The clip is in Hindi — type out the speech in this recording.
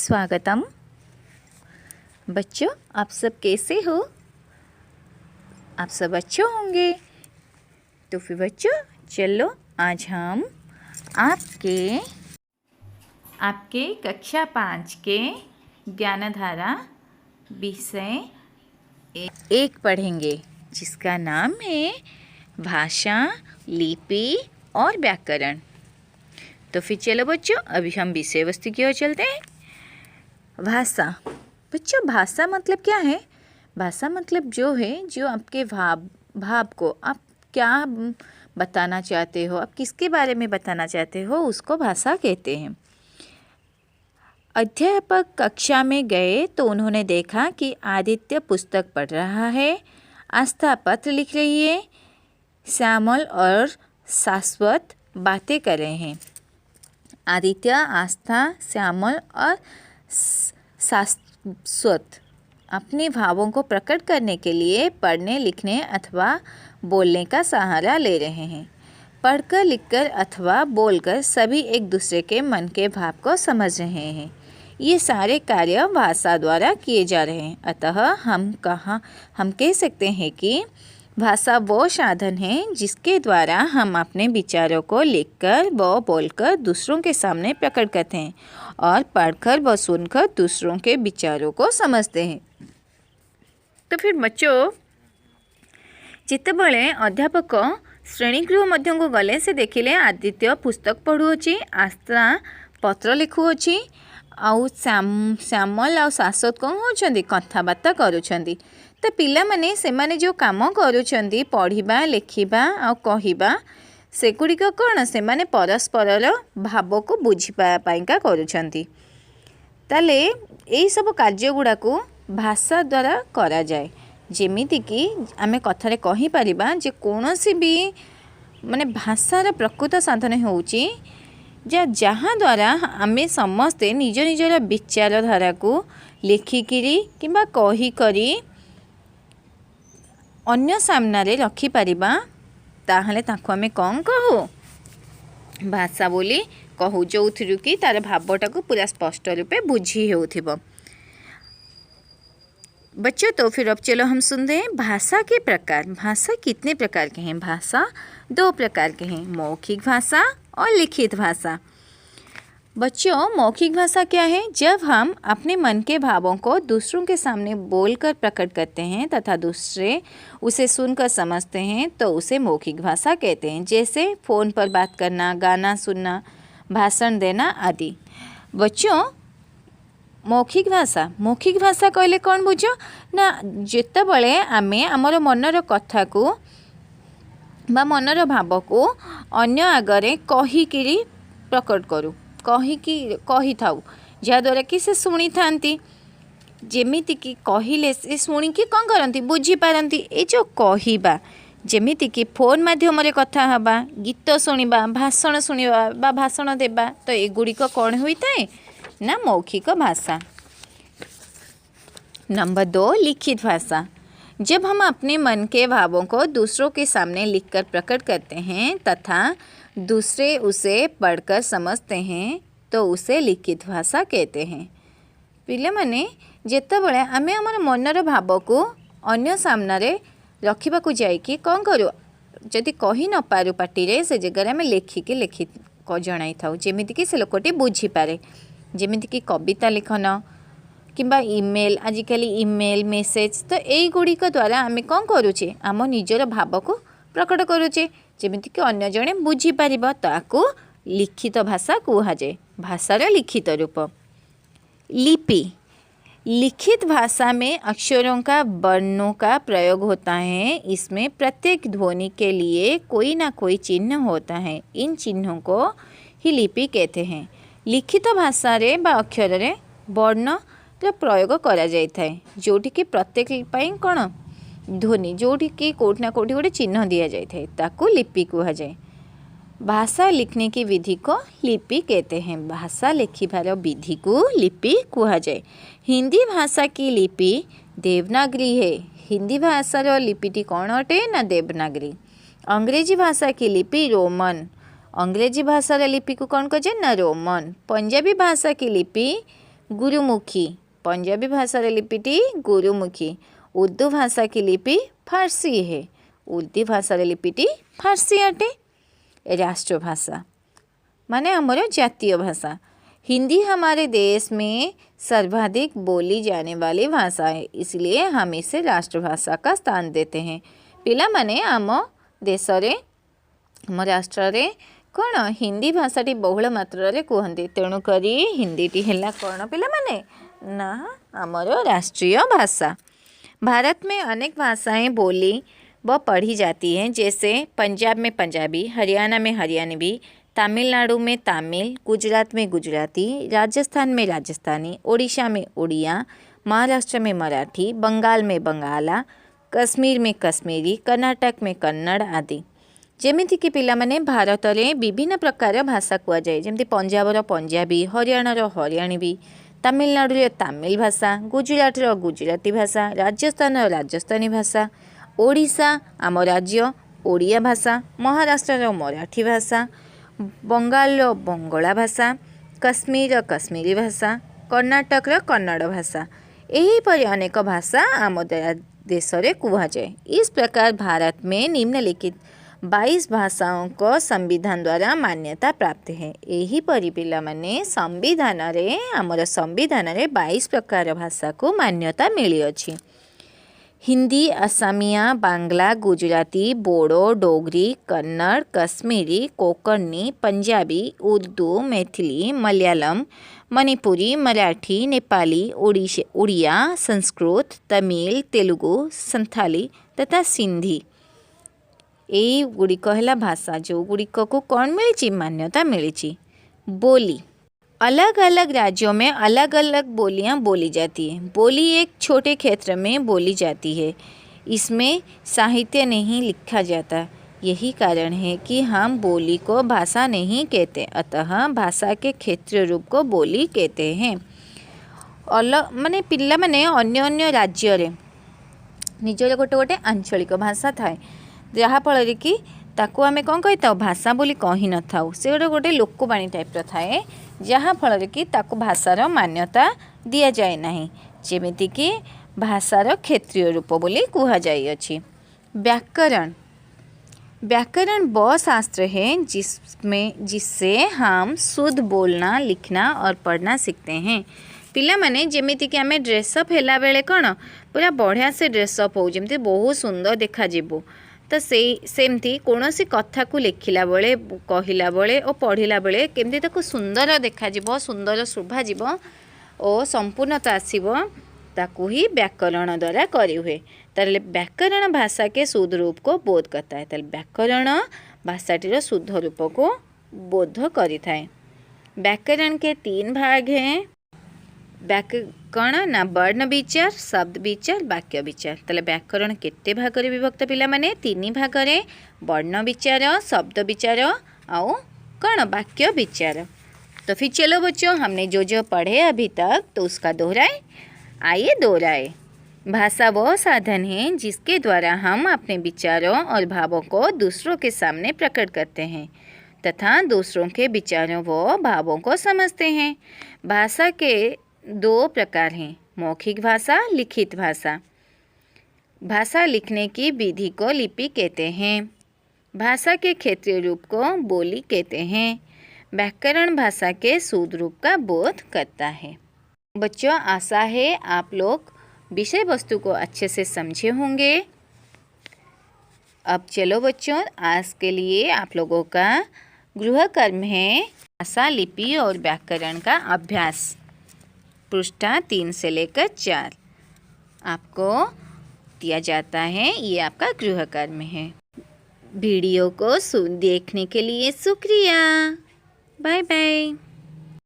स्वागतम। बच्चों, आप सब कैसे हो? आप सब अच्छे होंगे। तो फिर बच्चों चलो आज हम आपके कक्षा 5 के ज्ञानधारा विषय 1 पढ़ेंगे, जिसका नाम है भाषा, लिपि और व्याकरण। तो फिर चलो बच्चों अभी हम विषय वस्तु की ओर चलते हैं। भाषा। बच्चों भाषा मतलब क्या है? भाषा मतलब जो आपके भाव को आप क्या बताना चाहते हो, आप किसके बारे में बताना चाहते हो, उसको भाषा कहते हैं। अध्यापक कक्षा में गए तो उन्होंने देखा कि आदित्य पुस्तक पढ़ रहा है, आस्था पत्र लिख रही है, श्यामल और शाश्वत बातें कर रहे हैं। आदित्य, आस्था, श्यामल और शाश्वत अपने भावों को प्रकट करने के लिए पढ़ने, लिखने अथवा बोलने का सहारा ले रहे हैं। पढ़कर, लिखकर अथवा बोलकर सभी एक दूसरे के मन के भाव को समझ रहे हैं। ये सारे कार्य भाषा द्वारा किए जा रहे हैं। अतः हम कह सकते हैं कि भाषा वो साधन है जिसके द्वारा हम अपने विचारों को लिखकर व बोलकर दूसरों के सामने प्रकट करते हैं और पढ़कर व सुनकर दूसरों के विचारों को समझते हैं। तो फिर बच्चों जितेबले अध्यापक श्रेणीगृह मध्य को गले से देखिले आदित्य पुस्तक पढ़ुअछि, आस्था पत्र लिखुअछि, आउ श्यामल आउ शाश्वत कौन होछंदी कथबार्ता करूछंदी। तो पिला माने से माने जो काम करूछंदी पढ़िबा, लेखिबा आउ कहिबा, सेगुड़िक कौन से माने परस्पर भाव को बुझिबा पाइका करूछंदी। ताले एई सब कार्य गुड़ा को भाषा द्वारा करा जाए। जेमिति कि आमे कथारे कहि परिबा जे कोनोसी भी माने भाषार प्रकृत साधन होउची जहाँ द्वारा आमे समस्ते निज निजर विचारधारा को लिखिकी किंबा कही करी अन्य सामने रखिपारिबा, ताहले ताको आमे कौन कहू? भाषा बोली कहू, जो कि तार भावटा को पूरा स्पष्ट रूपे बुझी होथिबो। बच्चों तो फिर अब चलो हम सुनते हैं भाषा के प्रकार। भाषा कितने प्रकार के हैं? भाषा 2 प्रकार के हैं, मौखिक भाषा और लिखित भाषा। बच्चों मौखिक भाषा क्या है? जब हम अपने मन के भावों को दूसरों के सामने बोलकर प्रकट करते हैं तथा दूसरे उसे सुनकर समझते हैं तो उसे मौखिक भाषा कहते हैं। जैसे फ़ोन पर बात करना, गाना सुनना, भाषण देना आदि। बच्चों मौखिक भाषा कहले कौन बुझ ना, जेतेबले आमे आमर मनर कथा को बा मनर भाव को अन्य आगरे कहिकिरी प्रकट करूँ, कही थाउ, जहाँद्वारा कि से शुणी थांती। जेमिति कि कहिले से शुणिकी कौन करती बुझी पारती। ए जो कहिबा जेमिति कि फोन माध्यम कथा हवा, गीत शुणिबा, भाषण शुणिबा बा भाषण देबा, तो एगुड़िक कौन होता है ना मौखिक भाषा। नंबर 2 लिखित भाषा। जब हम अपने मन के भावों को दूसरों के सामने लिखकर प्रकट करते हैं तथा दूसरे उसे पढ़कर समझते हैं तो उसे लिखित भाषा कहते हैं। पिले माने जेतेबले आमे हमर मनर भाव को अन्य सामने रखिबाकू जाइकी कौन करू, जदि कही न पारू पाटिरे से जगह आमे लिखिकी जणाई थाउ, जेमिति कि से लोकटी बुझी पारे। जेमिति कि कविता लिखन किंबा ईमेल, आजिकल ईमेल मेसेज, तो यही गुड़िक द्वारा आमे कौन करुचे आम निजर भाव को प्रकट करुचे, जेमिति कि अन्य जणे बुझी पारिबो, ताकू लिखित भाषा कुहाजे, भाषार लिखित रूप। लिपि। लिखित भाषा में अक्षरों का, वर्णों का प्रयोग होता है। इसमें प्रत्येक ध्वनि के लिए कोई ना कोई चिन्ह होता है। इन चिन्हों को ही लिपि कहते हैं। लिखित भाषा रे बा अक्षर रे वर्ण प्रयोग करा जाय थाए, जोटी कि प्रत्येक पाई कौन ध्वनि, जोटी कि कोठी ना कोठी गोटे चिन्ह दिया जाय थाए, ताकू लिपि कुहा जाए। भाषा लिखने की विधि को लिपि कहते हैं। भाषा लिखिबार विधि को लिपि कुहा जाए। हिंदी भाषा की लिपि देवनागरी है। हिंदी भाषार लिपिटी कौन अटे ना देवनागरी। अंग्रेजी भाषा की लिपि रोमन। अंग्रेजी भाषार लिपि को कौन कहे ना रोमन। पंजाबी भाषा की लिपि गुरुमुखी, पंजाबी भाषा लिपिटी गुरुमुखी। उर्दू भाषा की लिपि फारसी है। उर्दू भाषा लिपिटी फारसी अटे। राष्ट्रभाषा माने हमारे जातीय भाषा। हिंदी हमारे देश में सर्वाधिक बोली जाने वाली भाषा है, इसलिए हम इसे राष्ट्रभाषा का स्थान देते हैं। पिला माने आम देश रे आम राष्ट्र रे कौन हिंदी भाषाटी बहुल मात्रा कहते, तेणुक हिंदीटी है कौन पिला माने ना आमर राष्ट्रीय भाषा। भारत में अनेक भाषाएं बोली व पढ़ी जाती हैं, जैसे पंजाब में पंजाबी, हरियाणा में हरियाणवी, तमिलनाडु में तमिल, गुजरात में गुजराती, राजस्थान में राजस्थानी, ओडिशा में ओडिया, महाराष्ट्र में मराठी, बंगाल में बंगाला, कश्मीर में कश्मीरी, कर्नाटक में कन्नड़ आदि। जेमिति कि पिला माने भारत रे विभिन्न प्रकार भाषा कुआ जाए, जेमति पंजाबर पंजाबी, हरियाणार हरियाणवी, तमिलनाडु रे तमिल भाषा, गुजरात रो गुजराती भाषा, राजस्थान रो राजस्थानी भाषा, ओडिशा आम राज्य ओडिया भाषा, महाराष्ट्र रो मराठी भाषा, बंगाल रो बंगला भाषा, कश्मीर रो कश्मीरी भाषा, कर्नाटक रो कन्नड़ भाषा। एहीपरि अनेक भाषा आम देश रे कुहा जाए। इस प्रकार भारत में निम्नलिखित 22 भाषाओं को संविधान द्वारा मान्यता प्राप्त है। एहीपरि पिला माने संविधान रे आमर संविधान रे 22 प्रकार भाषा को मान्यता मिली अछि। हिंदी, असमिया, बांग्ला, गुजराती, बोडो, डोगरी, कन्नड़, कश्मीरी, कोंकणी, पंजाबी, उर्दू, मैथिली, मलयालम, मणिपुरी, मराठी, नेपाली, उड़िया, संस्कृत, तमिल, तेलुगु, संथाली तथा सिंधी यही गुड़िक है भाषा जो गुड़िक को कौन मिली मान्यता मिली। बोली अलग अलग राज्यों में अलग अलग बोलियां बोली जाती है। बोली एक छोटे क्षेत्र में बोली जाती है, इसमें साहित्य नहीं लिखा जाता। यही कारण है कि हम बोली को भाषा नहीं कहते, अतः भाषा के क्षेत्रीय रूप को बोली कहते हैं। माने पिला माने अन्य अन्य राज्य रे निजर गोटे गोटे आंचलिक भाषा थाए, जहाँफल कि ताकू आमे कौन कही था भाषा बोली कही न था। से गोटे गोटे लोकवाणी टाइप थाए, जहाँफल कि ताकू भाषार मान्यता दि जाए नहीं, जेमिति कि भाषार क्षेत्रीय रूप बोली कहा जाइए। व्याकरण व्याकरण वह शास्त्र है जिससे हम शुद्ध बोलना, लिखना और पढ़ना सीखते हैं। पिला माने जेमिति कि आमे ड्रेसअप हैला बेले कौन पूरा बढ़िया से ड्रेसअप हो, जमती बहुत सुंदर देखा जीवो। तो सेमती कौन सी कथा को लिखला बेले, कहला बेले और पढ़ला बेले केमती ताको सुंदर देखा जीवो, सुंदर शोभा जीवो और संपूर्णता आसीबो, ताकू ही व्याकरण द्वारा करी हुए। ताले व्याकरण भाषा के शुद्ध रूप को बोध करता है। ताले व्याकरण भाषाटीर शुद्ध रूप को बोध करी थाए। व्याकरण के 3 भाग हैं। व्याकरण ना वर्ण विचार, शब्द विचार, वाक्य विचार। ताले व्याकरण केते भाग रे विभक्त पिला माने 3 भाग रे, वर्ण विचार, शब्द विचार आउ कौन वाक्य विचार। तो फिर चलो बच्चों, हमने जो जो पढ़े अभी तक तो उसका दोहराए। आइए दोहराए। भाषा वह साधन है जिसके द्वारा हम अपने विचारों और भावों को दूसरों के सामने प्रकट करते हैं तथा दूसरों के विचारों व भावों को समझते हैं। भाषा के 2 प्रकार हैं, मौखिक भाषा, लिखित भाषा। भाषा लिखने की विधि को लिपि कहते हैं। भाषा के क्षेत्रीय रूप को बोली कहते हैं। व्याकरण भाषा के शुद्ध रूप का बोध करता है। बच्चों, आशा है आप लोग विषय वस्तु को अच्छे से समझे होंगे। अब चलो बच्चों, आज के लिए आप लोगों का गृह कर्म है भाषा, लिपि और व्याकरण का अभ्यास। पृष्ठा 3 से लेकर 4 आपको दिया जाता है, ये आपका गृह कर्म है। वीडियो को देखने के लिए शुक्रिया। Bye bye.